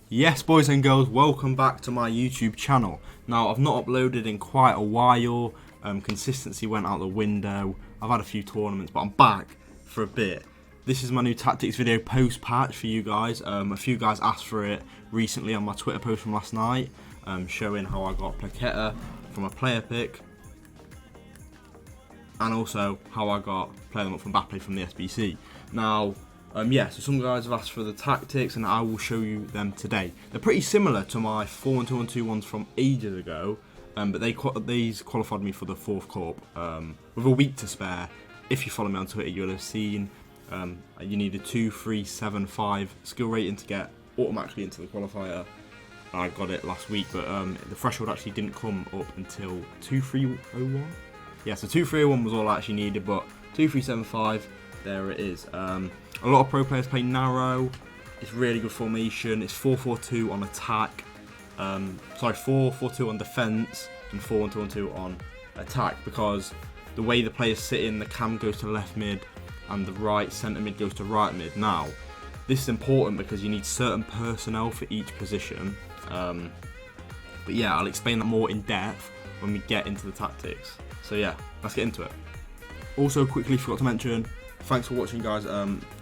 Yes, boys and girls, welcome back to my YouTube channel. Now, I've not uploaded in quite a while. Consistency went out the window. I've had a few tournaments, but I'm back for a bit. This is my new tactics video post-patch for you guys. A few guys asked for it recently on my Twitter post from last night, showing how I got Paqueta from a player pick, and also how I got player them up from Mbappe from the SBC. Now, so some guys have asked for the tactics, and I will show you them today. They're pretty similar to my 4-1-2-1-2 ones from ages ago, but these qualified me for the 4th Corp with a week to spare. If you follow me on Twitter, you'll have seen you need a 2, 3, 7, 5 skill rating to get automatically into the qualifier. I got it last week, but the threshold actually didn't come up until 2-3-0-1. Yeah, so 2-3-0-1 was all I actually needed, but 2-3-7-5, there it is. A lot of pro players play narrow. It's really good formation. It's 4-4-2 on attack. 4-4-2 on defense and 4-1-2-1-2 on attack, because the way the players sit in, the cam goes to left mid and the right centre mid goes to right mid. Now, this is important because you need certain personnel for each position. But yeah, I'll explain that more in depth when we get into the tactics. So yeah, let's get into it. Also, quickly forgot to mention, thanks for watching, guys.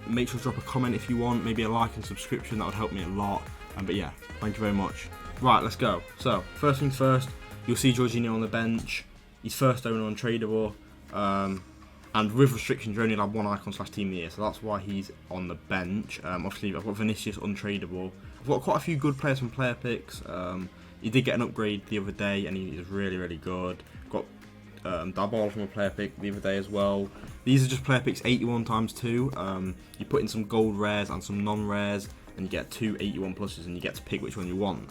Make sure to drop a comment if you want, maybe a like and subscription, that would help me a lot. But yeah, thank you very much. Right, let's go. So, first things first, you'll see Jorginho on the bench. He's first owner untradeable. And with restrictions, you only have one icon / team of the year, so that's why he's on the bench. Obviously, I've got Vinicius untradeable. I've got quite a few good players from player picks. He did get an upgrade the other day, and he is really, really good. Got Dabal from a player pick the other day as well. These are just player picks 81 times 2. You put in some gold rares and some non-rares, and you get 2 81 pluses, and you get to pick which one you want.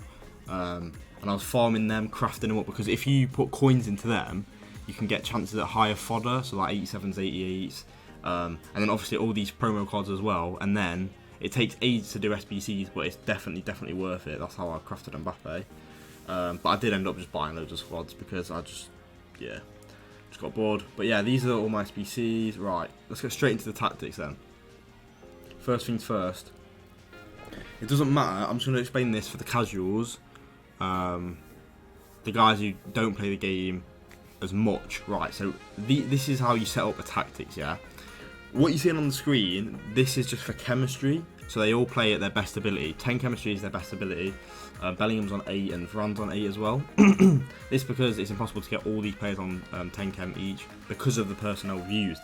And I was farming them, crafting them up, because if you put coins into them, you can get chances at higher fodder, so like 87s, 88s, and then obviously all these promo cards as well. And then it takes ages to do SBCs, but it's definitely worth it. That's how I crafted Mbappe. But I did end up just buying loads of squads because I just got bored. But yeah, these are all my SBCs. Right, let's get straight into the tactics then. First things first. It doesn't matter. I'm just going to explain this for the casuals, the guys who don't play the game as much. Right, so this is how you set up the tactics. Yeah, what you're seeing on the screen, this is just for chemistry. So they all play at their best ability. 10 chemistry is their best ability. Bellingham's on 8 and Varane's on 8 as well. This because it's impossible to get all these players on 10 chem each because of the personnel we've used.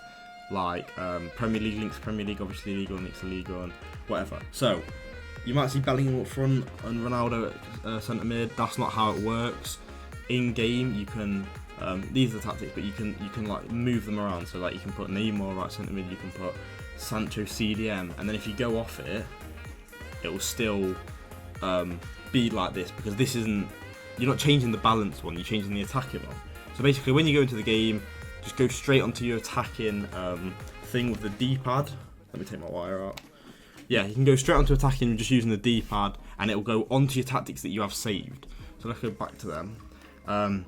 Like Premier League links to Premier League, obviously Liga links to Liga and whatever. So you might see Bellingham up front and Ronaldo at centre mid. That's not how it works. In game, you can these are the tactics, but you can like move them around. So like you can put Neymar right centre mid, you can put Sancho CDM, and then if you go off it, it will still be like this, because this isn't, you're not changing the balanced one, you're changing the attacking one. So basically, when you go into the game, just go straight onto your attacking thing with the D-pad. Let me take my wire out. Yeah, you can go straight onto attacking just using the D-pad, and it will go onto your tactics that you have saved. So let's go back to them.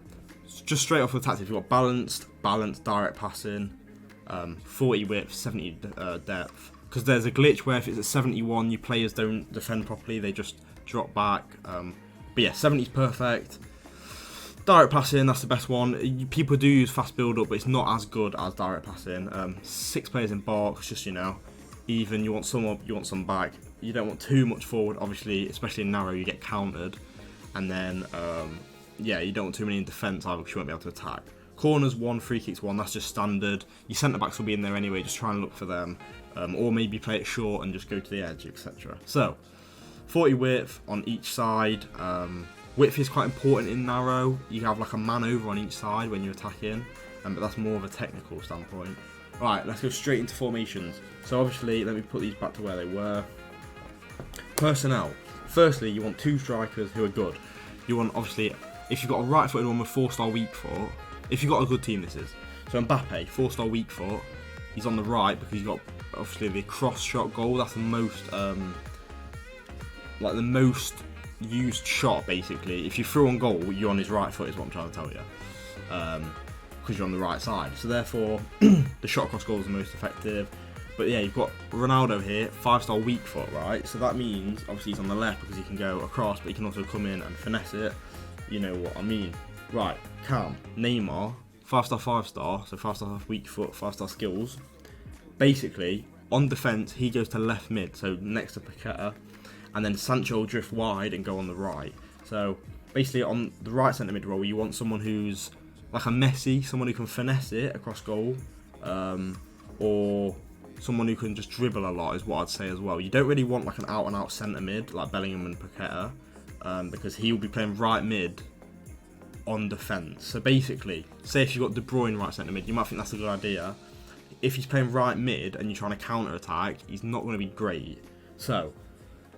Just straight off the tactics, we've got balanced, direct passing, 40 width, 70 depth. Because there's a glitch where if it's at 71, your players don't defend properly, they just drop back. But yeah, 70 is perfect. Direct passing, that's the best one. People do use fast build up, but it's not as good as direct passing. 6 players in box, just, even. You want some up, you want some back. You don't want too much forward, obviously, especially in narrow, you get countered. And then, you don't want too many in defence either, because you won't be able to attack. Corners 1, free kicks 1, that's just standard. Your centre backs will be in there anyway, just try and look for them. Or maybe play it short and just go to the edge, etc. So, 40 width on each side. Width is quite important in narrow. You have like a man over on each side when you're attacking, but that's more of a technical standpoint. Right, let's go straight into formations. So obviously, let me put these back to where they were. Personnel. Firstly, you want 2 strikers who are good. You want, obviously, if you've got a right-footed one with 4-star weak foot, if you've got a good team, this is. So Mbappe, 4-star weak foot, he's on the right because you've got, obviously, the cross-shot goal. That's the most, the most used shot, basically. If you throw on goal, you're on his right foot, is what I'm trying to tell you. Because you're on the right side. So therefore, the shot across goal is the most effective. But yeah, you've got Ronaldo here, 5-star weak foot, right? So that means, obviously he's on the left because he can go across, but he can also come in and finesse it. You know what I mean. Right, Cam, Neymar, 5-star, 5-star, so 5-star weak foot, 5-star skills. Basically, on defence, he goes to left mid, so next to Paqueta, and then Sancho will drift wide and go on the right. So basically on the right centre mid role, you want someone who's like a Messi, someone who can finesse it across goal, or someone who can just dribble a lot is what I'd say as well. You don't really want like an out and out centre mid like Bellingham and Paqueta, because he will be playing right mid on defence. So basically, say if you've got De Bruyne right centre mid, you might think that's a good idea. If he's playing right mid and you're trying to counter attack, he's not going to be great. So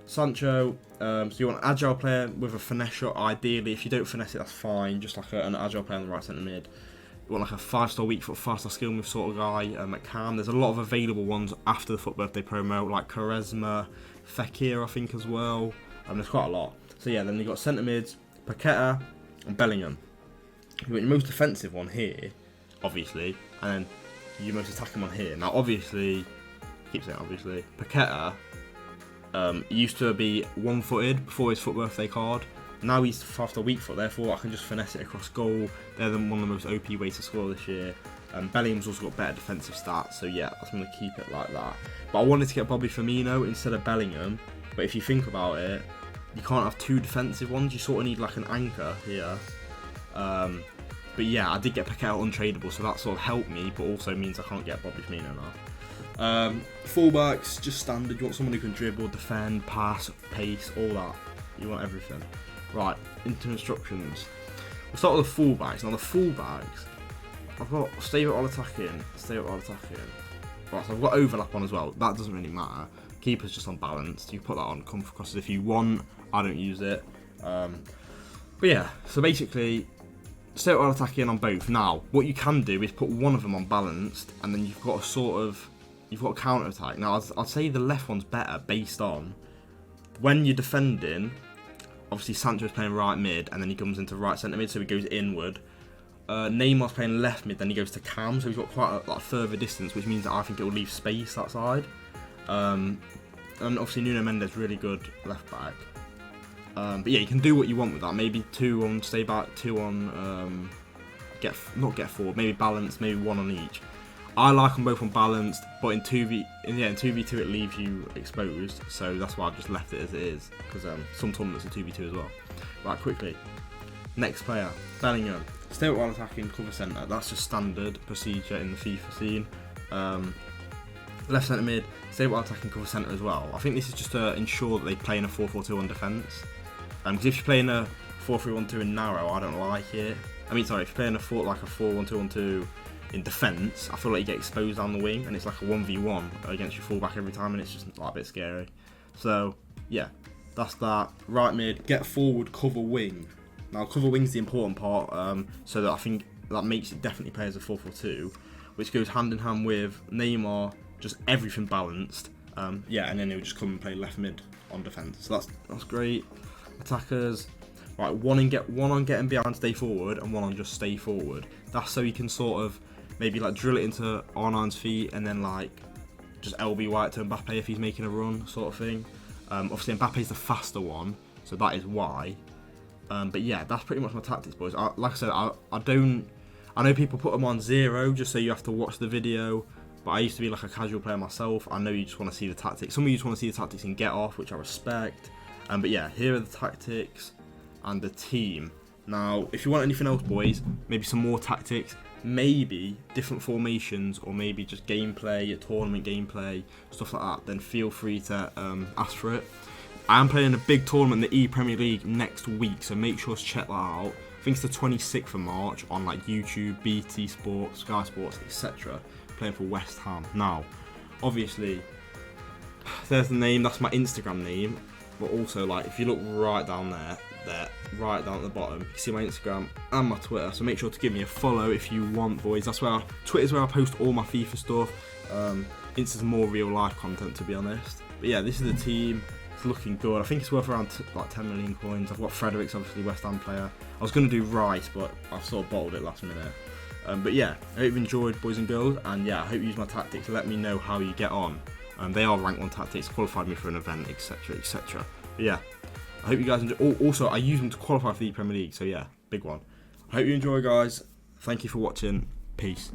Sancho, so you want an agile player with a finesse shot ideally. If you don't finesse it, that's fine, just like an agile player on the right centre mid. You want like a 5-star weak foot, 5-star skill move sort of guy at Cam. There's a lot of available ones after the FUT Birthday promo, like Quaresma, Fekir I think as well. There's quite a lot. So yeah, then you've got centre mids, Paqueta and Bellingham. You've got your most defensive one here, obviously, and then your most attacking one here. Now obviously, I keep saying obviously, Paqueta used to be one-footed before his FUT Birthday card. Now he's 5-star weak foot, therefore I can just finesse it across goal. They're one of the most OP ways to score this year. Bellingham's also got better defensive stats, so yeah, I'm going to keep it like that. But I wanted to get Bobby Firmino instead of Bellingham, but if you think about it, you can't have two defensive ones, you sort of need like an anchor here. But yeah, I did get Paqueta untradeable, so that sort of helped me, but also means I can't get Bobby Firmino now. Fullbacks, just standard. You want someone who can dribble, defend, pass, pace, all that. You want everything. Right, into instructions. We'll start with the fullbacks. Now the fullbacks, I've got stay with all attacking, stay with all attacking. Right, so I've got overlap on as well. That doesn't really matter. Keeper's just unbalanced. You can put that on comfort crosses if you want. I don't use it. But yeah, so basically, stay with all attacking on both. Now, what you can do is put one of them on balanced, and then you've got a counter attack. Now, I'd say the left one's better based on when you're defending. Obviously, Sancho's playing right mid, and then he comes into right centre mid, so he goes inward. Neymar's playing left mid, then he goes to Cam, so he's got quite a further distance, which means that I think it will leave space that side. And obviously, Nuno Mendes really good left back. But yeah, you can do what you want with that. Maybe 2 on stay back, 2 on not get forward. Maybe balance, maybe 1 on each. I like them both on balanced, but in 2v2 it leaves you exposed, so that's why I've just left it as it is, because some tournaments are 2v2 as well. Right, quickly. Next player, Bellingham. Stay while attacking, cover centre. That's just standard procedure in the FIFA scene. Left centre mid, stay while attacking, cover centre as well. I think this is just to ensure that they play in a 4-4-2 on defence. Because if you play in a 4-3-1-2 in narrow, I don't like it. I mean, sorry, if you're playing a 4-1-2-1-2 in defence, I feel like you get exposed down the wing, and it's like a 1v1 against your fullback every time, and it's just like a bit scary. So yeah, that's that. Right mid, get forward, cover wing. Now cover wing's the important part, so that I think that makes it definitely play as a 4-4-2, which goes hand in hand with Neymar, just everything balanced. Yeah, and then he'll just come and play left mid on defence. So that's great. Attackers. Right, one on getting behind, stay forward, and 1 on just stay forward. That's so you can sort of maybe like drill it into R9's feet, and then like just LB White to Mbappe if he's making a run, sort of thing. Obviously Mbappe's the faster one, so that is why. But yeah, that's pretty much my tactics, boys. Like I said, I know people put them on 0 just so you have to watch the video, but I used to be like a casual player myself. I know you just want to see the tactics. Some of you just want to see the tactics and get off, which I respect. But yeah, here are the tactics and the team. Now, if you want anything else, boys, maybe some more tactics, maybe different formations, or maybe just gameplay, tournament gameplay, stuff like that, then feel free to ask for it. I am playing a big tournament in the ePREMIER League next week, so make sure to check that out. I think it's the 26th of March on like YouTube, BT Sports, Sky Sports, etc. Playing for West Ham. Now, obviously, there's the name, that's my Instagram name, but also like if you look right down there, right down at the bottom, you can see my Instagram and my Twitter, so make sure to give me a follow if you want, boys. That's where Twitter's where I post all my FIFA stuff. Insta's more real life content, to be honest. But yeah, this is the team. It's looking good. I think it's worth around like 10 million coins. I've got Fredericks, obviously West Ham player. I was going to do Rice, but I've sort of bottled it last minute. But yeah, I hope you enjoyed, boys and girls, and yeah, I hope you use my tactics. Let me know how you get on. They are rank 1 tactics, qualified me for an event, etc, etc. But yeah, I hope you guys enjoy. Oh, also, I use them to qualify for the Premier League, so yeah, big one. I hope you enjoy, guys. Thank you for watching. Peace.